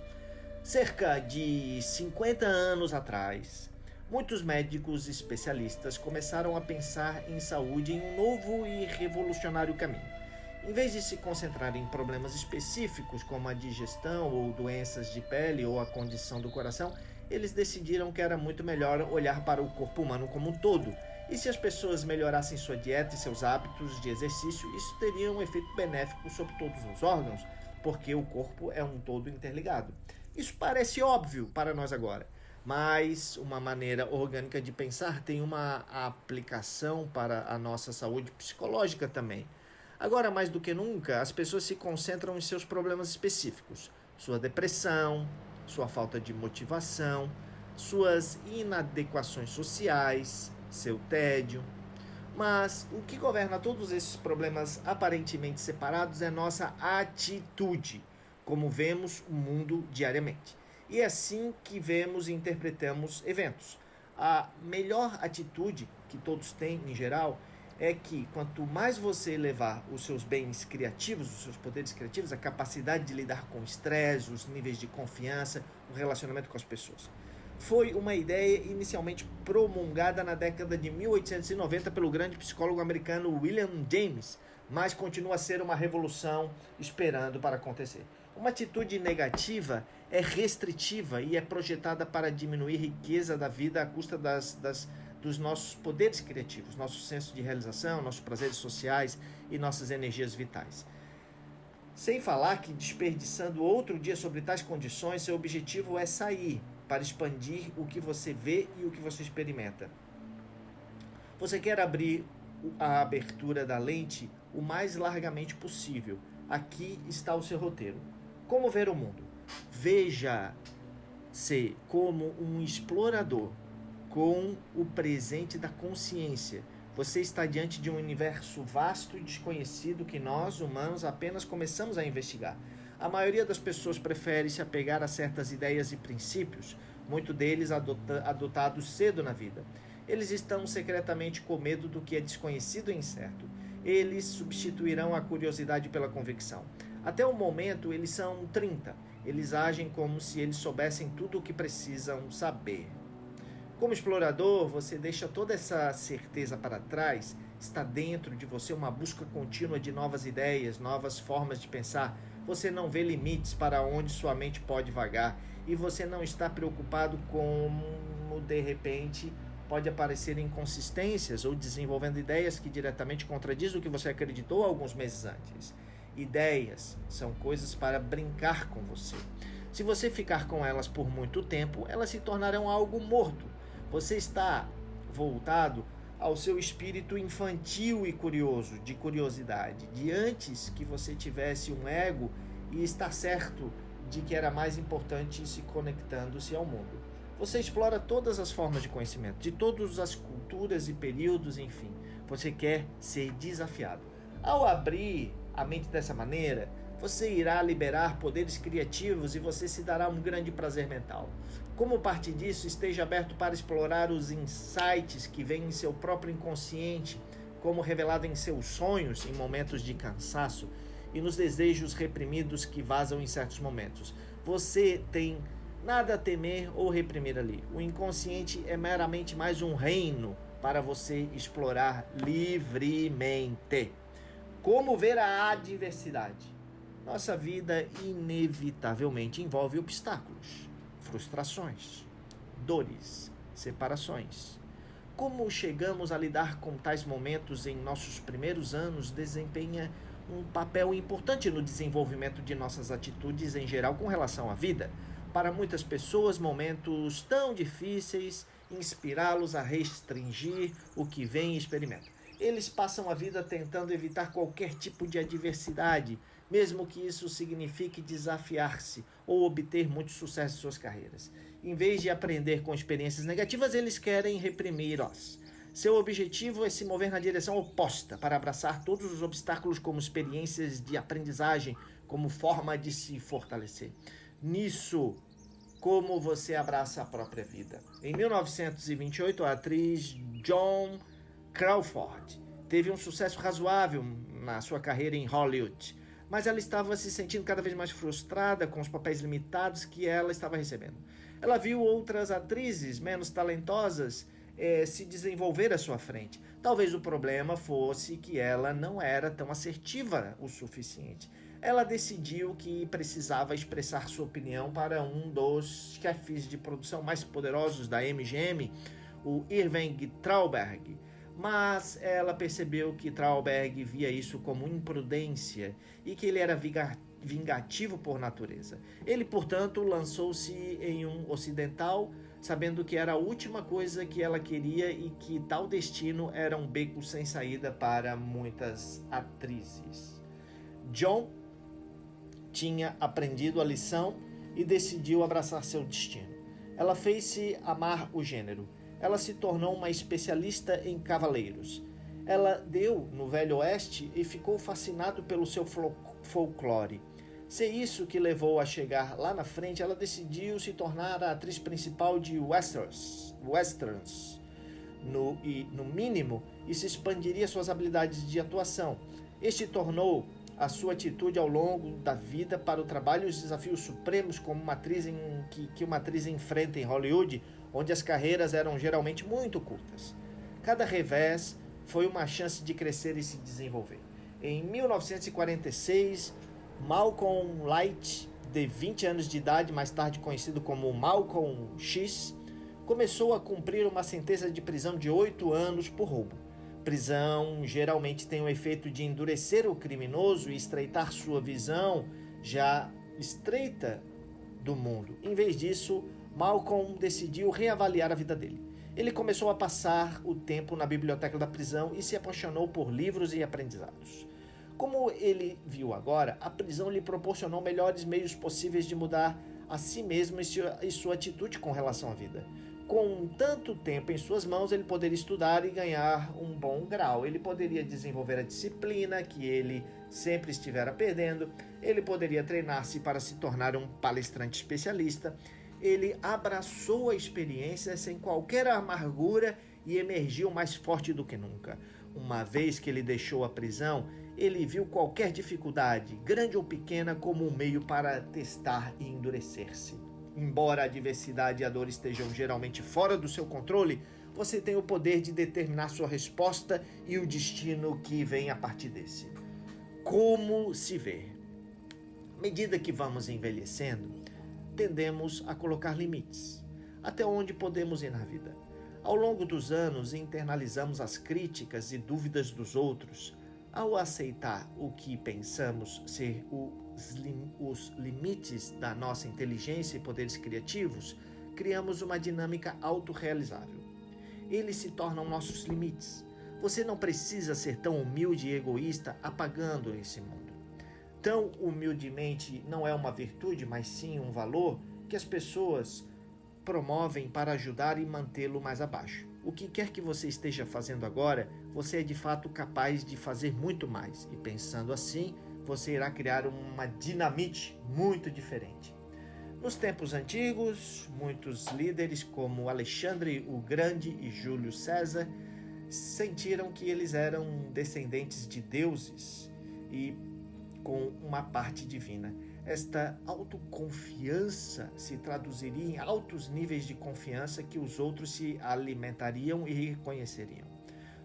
Cerca de 50 anos atrás, muitos médicos especialistas começaram a pensar em saúde em um novo e revolucionário caminho. Em vez de se concentrar em problemas específicos como a digestão ou doenças de pele ou a condição do coração, eles decidiram que era muito melhor olhar para o corpo humano como um todo. E se as pessoas melhorassem sua dieta e seus hábitos de exercício, isso teria um efeito benéfico sobre todos os órgãos, porque o corpo é um todo interligado. Isso parece óbvio para nós agora, mas uma maneira orgânica de pensar tem uma aplicação para a nossa saúde psicológica também. Agora, mais do que nunca, as pessoas se concentram em seus problemas específicos, sua depressão, sua falta de motivação, suas inadequações sociais, seu tédio. Mas o que governa todos esses problemas aparentemente separados é nossa atitude, como vemos o mundo diariamente. E é assim que vemos e interpretamos eventos. A melhor atitude que todos têm, em geral, é que quanto mais você elevar os seus bens criativos, os seus poderes criativos, a capacidade de lidar com o estresse, os níveis de confiança, o relacionamento com as pessoas. Foi uma ideia inicialmente promulgada na década de 1890 pelo grande psicólogo americano William James, mas continua a ser uma revolução esperando para acontecer. Uma atitude negativa é restritiva e é projetada para diminuir a riqueza da vida à custa dos nossos poderes criativos, nosso senso de realização, nossos prazeres sociais e nossas energias vitais. Sem falar que, desperdiçando outro dia sobre tais condições, seu objetivo é sair para expandir o que você vê e o que você experimenta. Você quer abrir a abertura da lente o mais largamente possível. Aqui está o seu roteiro. Como ver o mundo? Veja-se como um explorador com o presente da consciência. Você está diante de um universo vasto e desconhecido que nós, humanos, apenas começamos a investigar. A maioria das pessoas prefere se apegar a certas ideias e princípios, muitos deles adotados cedo na vida. Eles estão secretamente com medo do que é desconhecido e incerto. Eles substituirão a curiosidade pela convicção. Até o momento, eles são 30. Eles agem como se eles soubessem tudo o que precisam saber. Como explorador, você deixa toda essa certeza para trás. Está dentro de você uma busca contínua de novas ideias, novas formas de pensar. Você não vê limites para onde sua mente pode vagar. E você não está preocupado como, de repente, pode aparecer inconsistências ou desenvolvendo ideias que diretamente contradizem o que você acreditou alguns meses antes. Ideias são coisas para brincar com você. Se você ficar com elas por muito tempo, elas se tornarão algo morto. Você está voltado ao seu espírito infantil e curioso, de curiosidade, de antes que você tivesse um ego e está certo de que era mais importante se conectando-se ao mundo. Você explora todas as formas de conhecimento, de todas as culturas e períodos, enfim. Você quer ser desafiado. Ao abrir a mente dessa maneira, você irá liberar poderes criativos e você se dará um grande prazer mental. Como parte disso, esteja aberto para explorar os insights que vêm em seu próprio inconsciente, como revelado em seus sonhos em momentos de cansaço e nos desejos reprimidos que vazam em certos momentos. Você tem nada a temer ou reprimir ali. O inconsciente é meramente mais um reino para você explorar livremente. Como ver a adversidade? Nossa vida inevitavelmente envolve obstáculos, frustrações, dores, separações. Como chegamos a lidar com tais momentos em nossos primeiros anos desempenha um papel importante no desenvolvimento de nossas atitudes em geral com relação à vida. Para muitas pessoas, momentos tão difíceis inspirá-los a restringir o que vem e experimentam. Eles passam a vida tentando evitar qualquer tipo de adversidade, mesmo que isso signifique desafiar-se ou obter muito sucesso em suas carreiras. Em vez de aprender com experiências negativas, eles querem reprimir-as. Seu objetivo é se mover na direção oposta, para abraçar todos os obstáculos como experiências de aprendizagem, como forma de se fortalecer. Nisso, como você abraça a própria vida. Em 1928, a atriz Joan Crawford teve um sucesso razoável na sua carreira em Hollywood, mas ela estava se sentindo cada vez mais frustrada com os papéis limitados que ela estava recebendo. Ela viu outras atrizes menos talentosas se desenvolver à sua frente. Talvez o problema fosse que ela não era tão assertiva o suficiente. Ela decidiu que precisava expressar sua opinião para um dos chefes de produção mais poderosos da MGM, o Irving Thalberg. Mas ela percebeu que Thalberg via isso como imprudência e que ele era vingativo por natureza. Ele, portanto, lançou-se em um ocidental, sabendo que era a última coisa que ela queria e que tal destino era um beco sem saída para muitas atrizes. John tinha aprendido a lição e decidiu abraçar seu destino. Ela fez-se amar o gênero. Ela se tornou uma especialista em cavaleiros. Ela deu no Velho Oeste e ficou fascinado pelo seu folclore. Se isso que levou a chegar lá na frente, ela decidiu se tornar a atriz principal de westerns. no mínimo, isso expandiria suas habilidades de atuação. Este tornou a sua atitude ao longo da vida para o trabalho e os desafios supremos como que uma atriz enfrenta em Hollywood, onde as carreiras eram geralmente muito curtas. Cada revés foi uma chance de crescer e se desenvolver. Em 1946, Malcolm Light, de 20 anos de idade, mais tarde conhecido como Malcolm X, começou a cumprir uma sentença de prisão de 8 anos por roubo. Prisão geralmente tem o efeito de endurecer o criminoso e estreitar sua visão já estreita do mundo. Em vez disso, Malcolm decidiu reavaliar a vida dele. Ele começou a passar o tempo na biblioteca da prisão e se apaixonou por livros e aprendizados. Como ele viu agora, a prisão lhe proporcionou melhores meios possíveis de mudar a si mesmo e sua atitude com relação à vida. Com tanto tempo em suas mãos, ele poderia estudar e ganhar um bom grau. Ele poderia desenvolver a disciplina que ele sempre estivera perdendo. Ele poderia treinar-se para se tornar um palestrante especialista. Ele abraçou a experiência sem qualquer amargura e emergiu mais forte do que nunca. Uma vez que ele deixou a prisão, ele viu qualquer dificuldade, grande ou pequena, como um meio para testar e endurecer-se. Embora a adversidade e a dor estejam geralmente fora do seu controle, você tem o poder de determinar sua resposta e o destino que vem a partir desse. Como se vê? À medida que vamos envelhecendo, tendemos a colocar limites. Até onde podemos ir na vida? Ao longo dos anos, internalizamos as críticas e dúvidas dos outros. Ao aceitar o que pensamos ser os limites da nossa inteligência e poderes criativos, criamos uma dinâmica autorrealizável. Eles se tornam nossos limites. Você não precisa ser tão humilde e egoísta apagando esse mundo. Tão humildemente não é uma virtude, mas sim um valor que as pessoas promovem para ajudar e mantê-lo mais abaixo. O que quer que você esteja fazendo agora, você é de fato capaz de fazer muito mais. E pensando assim, você irá criar uma dinamite muito diferente. Nos tempos antigos, muitos líderes como Alexandre o Grande e Júlio César sentiram que eles eram descendentes de deuses e com uma parte divina. Esta autoconfiança se traduziria em altos níveis de confiança que os outros se alimentariam e reconheceriam.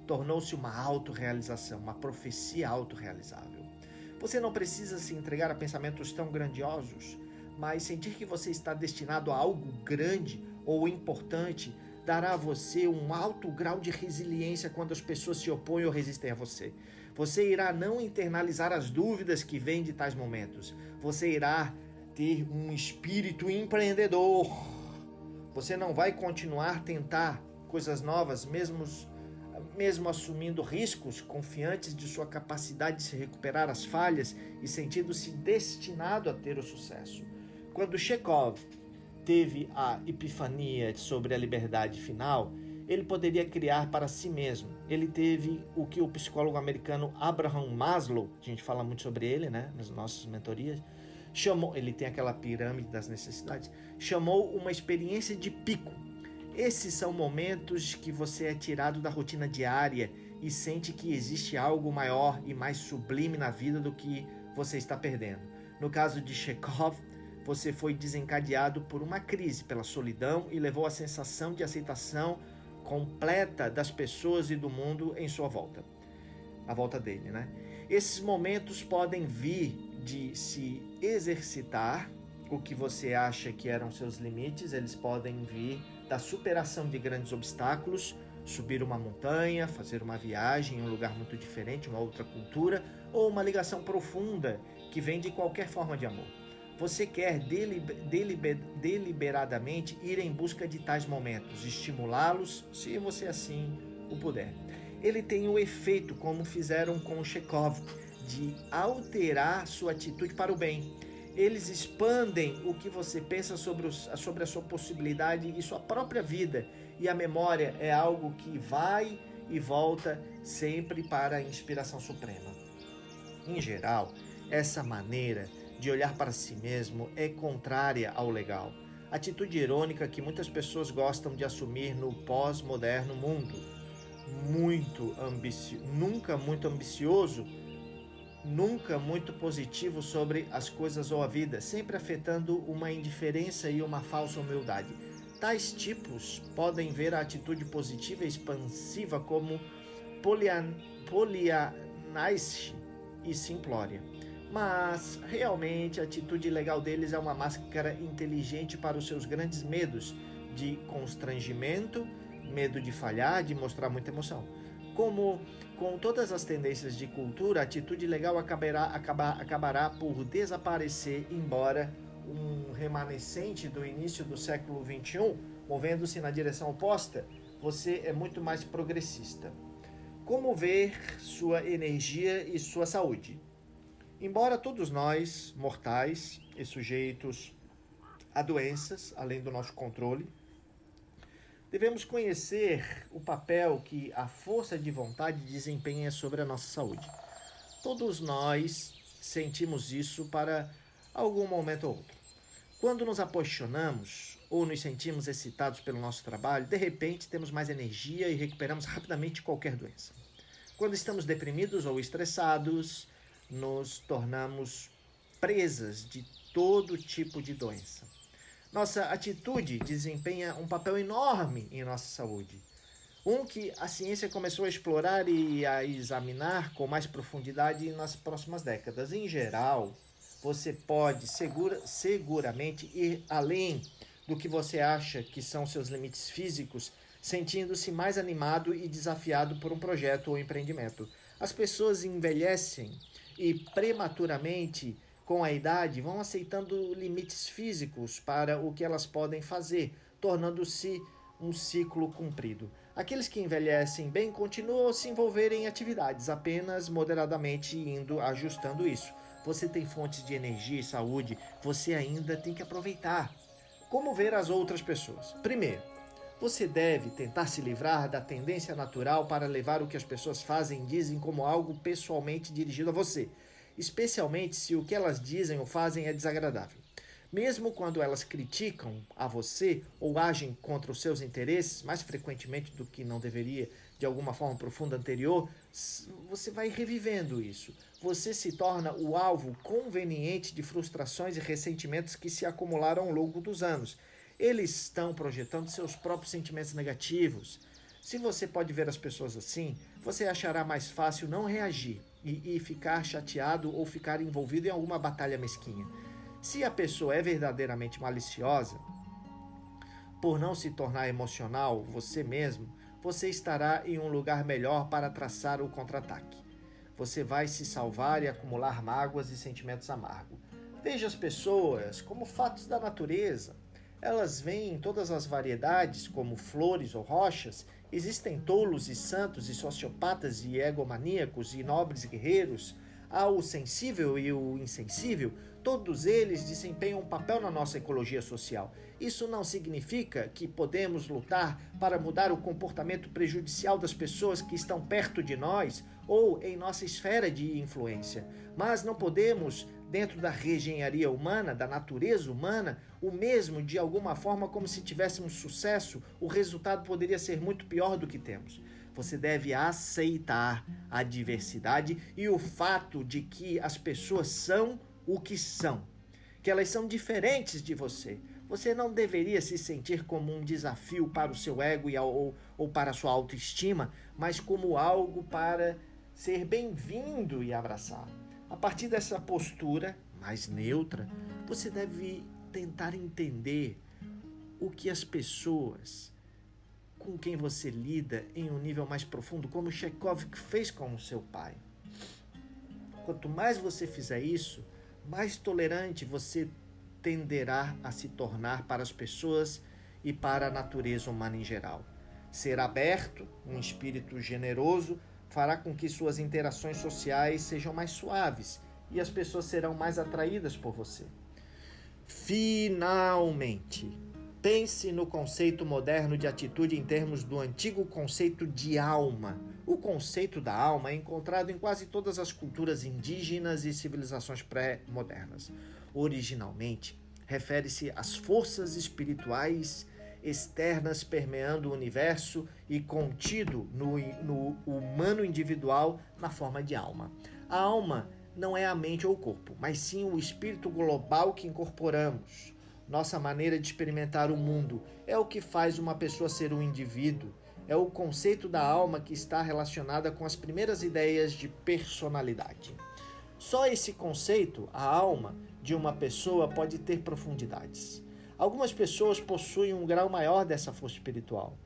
Tornou-se uma autorrealização, uma profecia autorrealizável. Você não precisa se entregar a pensamentos tão grandiosos, mas sentir que você está destinado a algo grande ou importante dará a você um alto grau de resiliência quando as pessoas se opõem ou resistem a você. Você irá não internalizar as dúvidas que vêm de tais momentos. Você irá ter um espírito empreendedor. Você não vai continuar a tentar coisas novas, mesmo assumindo riscos, confiantes de sua capacidade de se recuperar as falhas e sentindo-se destinado a ter o sucesso. Quando Chekhov teve a epifania sobre a liberdade final, ele poderia criar para si mesmo. Ele teve o que o psicólogo americano Abraham Maslow, a gente fala muito sobre ele, né, nas nossas mentorias, ele tem aquela pirâmide das necessidades, chamou uma experiência de pico. Esses são momentos que você é tirado da rotina diária e sente que existe algo maior e mais sublime na vida do que você está perdendo. No caso de Chekhov, você foi desencadeado por uma crise, pela solidão e levou à sensação de aceitação completa das pessoas e do mundo em sua volta. À volta dele, né? Esses momentos podem vir de se exercitar o que você acha que eram seus limites, eles podem vir da superação de grandes obstáculos, subir uma montanha, fazer uma viagem em um lugar muito diferente, uma outra cultura, ou uma ligação profunda que vem de qualquer forma de amor. Você quer deliberadamente ir em busca de tais momentos, estimulá-los, se você assim o puder. Ele tem o efeito, como fizeram com o Chekhov, de alterar sua atitude para o bem. Eles expandem o que você pensa sobre a sua possibilidade e sua própria vida. E a memória é algo que vai e volta sempre para a inspiração suprema. Em geral, essa maneira de olhar para si mesmo é contrária ao legal. Atitude irônica que muitas pessoas gostam de assumir no pós-moderno mundo. nunca muito ambicioso, nunca muito positivo sobre as coisas ou a vida, sempre afetando uma indiferença e uma falsa humildade. Tais tipos podem ver a atitude positiva e expansiva como polianaice e simplória. Mas, realmente, a atitude legal deles é uma máscara inteligente para os seus grandes medos de constrangimento, medo de falhar, de mostrar muita emoção. Como com todas as tendências de cultura, a atitude legal acabará por desaparecer, embora um remanescente do início do século XXI, movendo-se na direção oposta, você é muito mais progressista. Como ver sua energia e sua saúde? Embora todos nós, mortais e sujeitos a doenças, além do nosso controle, devemos conhecer o papel que a força de vontade desempenha sobre a nossa saúde. Todos nós sentimos isso para algum momento ou outro. Quando nos apaixonamos ou nos sentimos excitados pelo nosso trabalho, de repente temos mais energia e recuperamos rapidamente qualquer doença. Quando estamos deprimidos ou estressados, nos tornamos presas de todo tipo de doença. Nossa atitude desempenha um papel enorme em nossa saúde. Que a ciência começou a explorar e a examinar com mais profundidade nas próximas décadas. Em geral, você pode seguramente ir além do que você acha que são seus limites físicos, sentindo-se mais animado e desafiado por um projeto ou empreendimento. As pessoas envelhecem e prematuramente, com a idade, vão aceitando limites físicos para o que elas podem fazer, tornando-se um ciclo cumprido. Aqueles que envelhecem bem continuam a se envolver em atividades, apenas moderadamente indo ajustando isso. Você tem fontes de energia e saúde, você ainda tem que aproveitar. Como ver as outras pessoas? Primeiro, você deve tentar se livrar da tendência natural para levar o que as pessoas fazem e dizem como algo pessoalmente dirigido a você, especialmente se o que elas dizem ou fazem é desagradável. Mesmo quando elas criticam a você ou agem contra os seus interesses, mais frequentemente do que não deveria, de alguma forma profunda anterior, você vai revivendo isso. Você se torna o alvo conveniente de frustrações e ressentimentos que se acumularam ao longo dos anos. Eles estão projetando seus próprios sentimentos negativos. Se você pode ver as pessoas assim, você achará mais fácil não reagir e ficar chateado ou ficar envolvido em alguma batalha mesquinha. Se a pessoa é verdadeiramente maliciosa, por não se tornar emocional você mesmo, você estará em um lugar melhor para traçar o contra-ataque. Você vai se salvar e acumular mágoas e sentimentos amargos. Veja as pessoas como fatos da natureza. Elas vêm em todas as variedades, como flores ou rochas. Existem tolos e santos e sociopatas e egomaníacos e nobres guerreiros. Há o sensível e o insensível, todos eles desempenham um papel na nossa ecologia social. Isso não significa que podemos lutar para mudar o comportamento prejudicial das pessoas que estão perto de nós ou em nossa esfera de influência. Mas não podemos, dentro da reengenharia humana, da natureza humana, o mesmo de alguma forma como se tivéssemos sucesso, o resultado poderia ser muito pior do que temos. Você deve aceitar a diversidade e o fato de que as pessoas são o que são, que elas são diferentes de você. Você não deveria se sentir como um desafio para o seu ego ou para a sua autoestima, mas como algo para ser bem-vindo e abraçar. A partir dessa postura mais neutra, você deve tentar entender o que as pessoas com quem você lida em um nível mais profundo, como Chekhov fez com o seu pai. Quanto mais você fizer isso, mais tolerante você tenderá a se tornar para as pessoas e para a natureza humana em geral. Ser aberto, um espírito generoso, fará com que suas interações sociais sejam mais suaves e as pessoas serão mais atraídas por você. Finalmente, pense no conceito moderno de atitude em termos do antigo conceito de alma. O conceito da alma é encontrado em quase todas as culturas indígenas e civilizações pré-modernas. Originalmente, refere-se às forças espirituais externas permeando o universo e contido no humano individual na forma de alma. A alma não é a mente ou o corpo, mas sim o espírito global que incorporamos. Nossa maneira de experimentar o mundo é o que faz uma pessoa ser um indivíduo. É o conceito da alma que está relacionada com as primeiras ideias de personalidade. Só esse conceito, a alma, de uma pessoa pode ter profundidades. Algumas pessoas possuem um grau maior dessa força espiritual,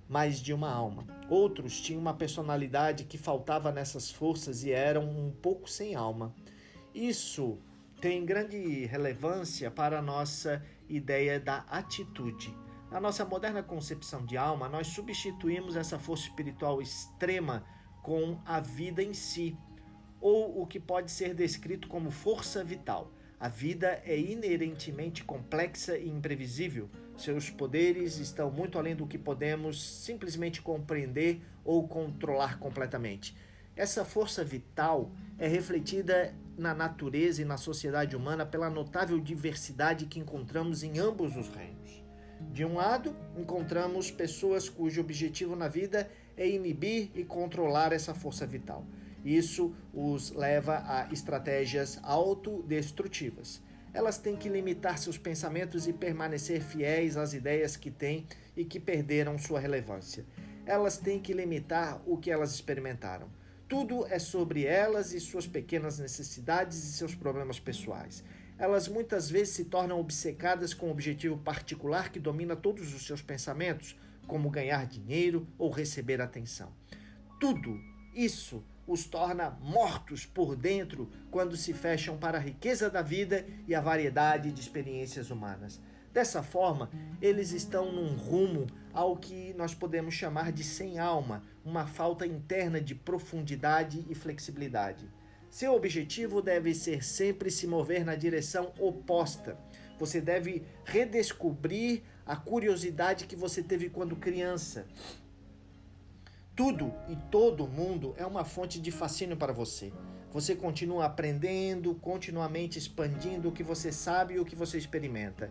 mas de uma alma. Outros tinham uma personalidade que faltava nessas forças e eram um pouco sem alma. Isso tem grande relevância para a nossa ideia da atitude. Na nossa moderna concepção de alma, nós substituímos essa força espiritual extrema com a vida em si, ou o que pode ser descrito como força vital. A vida é inerentemente complexa e imprevisível. Seus poderes estão muito além do que podemos simplesmente compreender ou controlar completamente. Essa força vital é refletida na natureza e na sociedade humana pela notável diversidade que encontramos em ambos os reinos. De um lado, encontramos pessoas cujo objetivo na vida é inibir e controlar essa força vital. Isso os leva a estratégias autodestrutivas. Elas têm que limitar seus pensamentos e permanecer fiéis às ideias que têm e que perderam sua relevância. Elas têm que limitar o que elas experimentaram. Tudo é sobre elas e suas pequenas necessidades e seus problemas pessoais. Elas muitas vezes se tornam obcecadas com um objetivo particular que domina todos os seus pensamentos, como ganhar dinheiro ou receber atenção. Tudo isso os torna mortos por dentro quando se fecham para a riqueza da vida e a variedade de experiências humanas. Dessa forma, eles estão num rumo ao que nós podemos chamar de sem alma, uma falta interna de profundidade e flexibilidade. Seu objetivo deve ser sempre se mover na direção oposta. Você deve redescobrir a curiosidade que você teve quando criança. Tudo e todo mundo é uma fonte de fascínio para você. Você continua aprendendo, continuamente expandindo o que você sabe e o que você experimenta.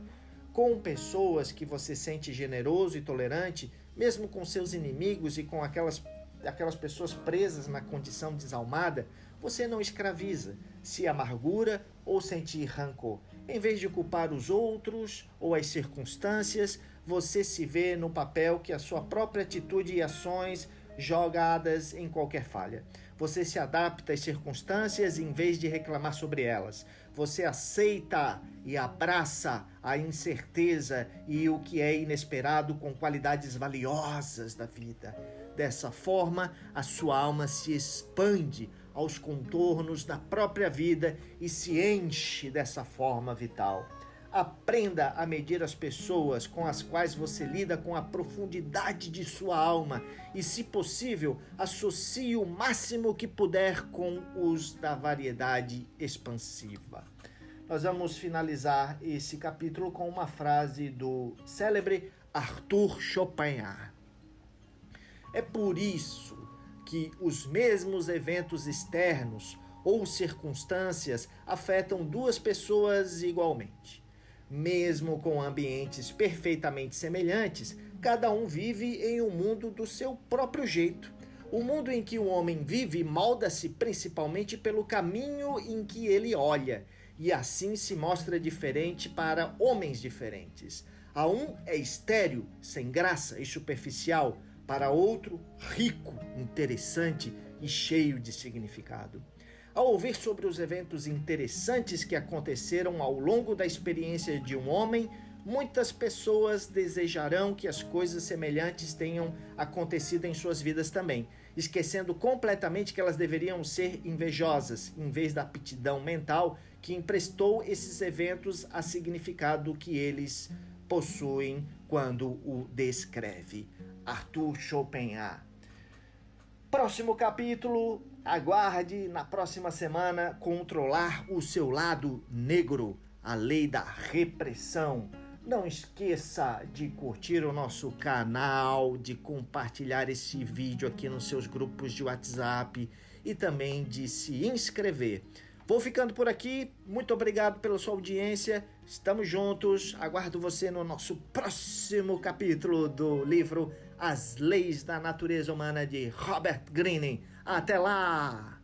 Com pessoas que você sente generoso e tolerante, mesmo com seus inimigos e com aquelas pessoas presas na condição desalmada, você não escraviza, se amargura ou sentir rancor. Em vez de culpar os outros ou as circunstâncias, você se vê no papel que a sua própria atitude e ações jogadas em qualquer falha. Você se adapta às circunstâncias em vez de reclamar sobre elas. Você aceita e abraça a incerteza e o que é inesperado com qualidades valiosas da vida. Dessa forma, a sua alma se expande aos contornos da própria vida e se enche dessa forma vital. Aprenda a medir as pessoas com as quais você lida com a profundidade de sua alma e, se possível, associe o máximo que puder com os da variedade expansiva. Nós vamos finalizar esse capítulo com uma frase do célebre Arthur Schopenhauer. É por isso que os mesmos eventos externos ou circunstâncias afetam duas pessoas igualmente. Mesmo com ambientes perfeitamente semelhantes, cada um vive em um mundo do seu próprio jeito. O mundo em que o homem vive molda-se principalmente pelo caminho em que ele olha, e assim se mostra diferente para homens diferentes. A um é estéril, sem graça e superficial, para outro, rico, interessante e cheio de significado. Ao ouvir sobre os eventos interessantes que aconteceram ao longo da experiência de um homem, muitas pessoas desejarão que as coisas semelhantes tenham acontecido em suas vidas também, esquecendo completamente que elas deveriam ser invejosas, em vez da aptidão mental que emprestou esses eventos a significado que eles possuem quando o descreve. Arthur Schopenhauer. Próximo capítulo, aguarde na próxima semana controlar o seu lado negro, a lei da repressão. Não esqueça de curtir o nosso canal, de compartilhar esse vídeo aqui nos seus grupos de WhatsApp e também de se inscrever. Vou ficando por aqui. Muito obrigado pela sua audiência. Estamos juntos. Aguardo você no nosso próximo capítulo do livro As Leis da Natureza Humana de Robert Greene. Até lá!